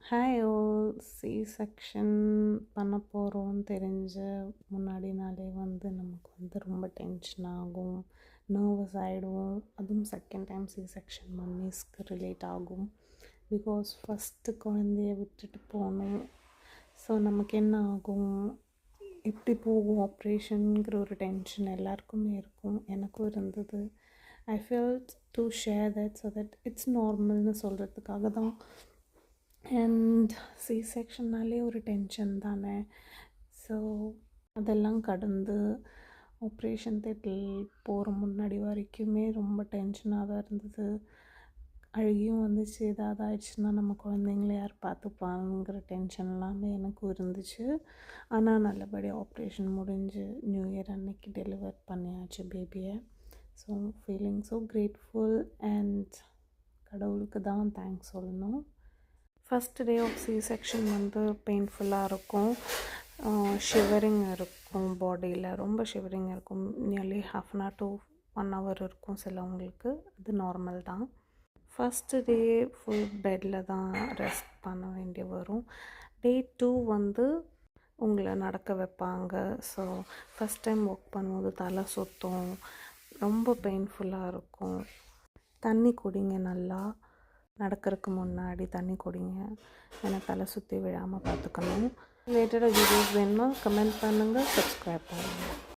Hi ஓல். C section பண்ண போகிறோன்னு தெரிஞ்ச முன்னாடி நாளே நமக்கு ரொம்ப டென்ஷன் ஆகும், நர்வஸ் ஆகிடுவோம். அதுவும் செகண்ட் டைம் சி செக்ஷன் மம்மிஸ்க்கு ரிலேட் ஆகும். பிகாஸ் ஃபஸ்ட்டு குழந்தைய விட்டுட்டு போகணும். ஸோ நமக்கு என்ன ஆகும், எப்படி போகும் ஆப்ரேஷனுங்கிற ஒரு டென்ஷன் எல்லாருக்குமே இருக்கும். எனக்கும் இருந்தது. I felt to share that so that it's நார்மல்னு சொல்கிறதுக்காக தான். அண்ட் சி செக்ஷன்னாலே ஒரு டென்ஷன் தானே. ஸோ அதெல்லாம் கடந்து ஆப்ரேஷன் தேட்டரில் போகிற முன்னாடி வரைக்குமே ரொம்ப டென்ஷனாக தான் இருந்தது. அழுகியும் வந்துச்சு, ஏதாவது ஆயிடுச்சுன்னா நம்ம குழந்தைங்கள யார் பார்த்துப்பாங்கிற டென்ஷன் எல்லாமே எனக்கும் இருந்துச்சு. ஆனால் நல்லபடியாக ஆப்ரேஷன் முடிஞ்சு நியூ இயர் அன்னைக்கு டெலிவர் பண்ணியாச்சு பேபியை. So feeling so grateful and கடவுளுக்கு தான் தேங்க்ஸ் சொல்லணும். First day of C section பெயின்ஃபுல்லாக இருக்கும். ஷிவரிங் இருக்கும், பாடியில் ரொம்ப ஷிவரிங் இருக்கும். நியர்லி 1/2 to 1 hour இருக்கும் சிலவங்களுக்கு. அது நார்மல் தான். ஃபஸ்ட்டு டே ஃபுல் பெட்டில் தான் ரெஸ்ட் பண்ண வேண்டிய வரும். டே 2 உங்களை நடக்க வைப்பாங்க. ஸோ ஃபஸ்ட் டைம் ஒர்க் பண்ணும்போது தலை சுற்றும், ரொம்ப பெயின்ஃபுல்லாக இருக்கும். தண்ணி குடிங்க, நல்லா நடக்கிறதுக்கு முன்னாடி தண்ணி குடிங்க. ஏன்னா தலை சுற்றி விழாமல் பார்த்துக்கணும். ரிலேட்டடாக வீடியோஸ் வேணும்னா கமெண்ட் பண்ணுங்கள், சப்ஸ்கிரைப் பண்ணுங்கள்.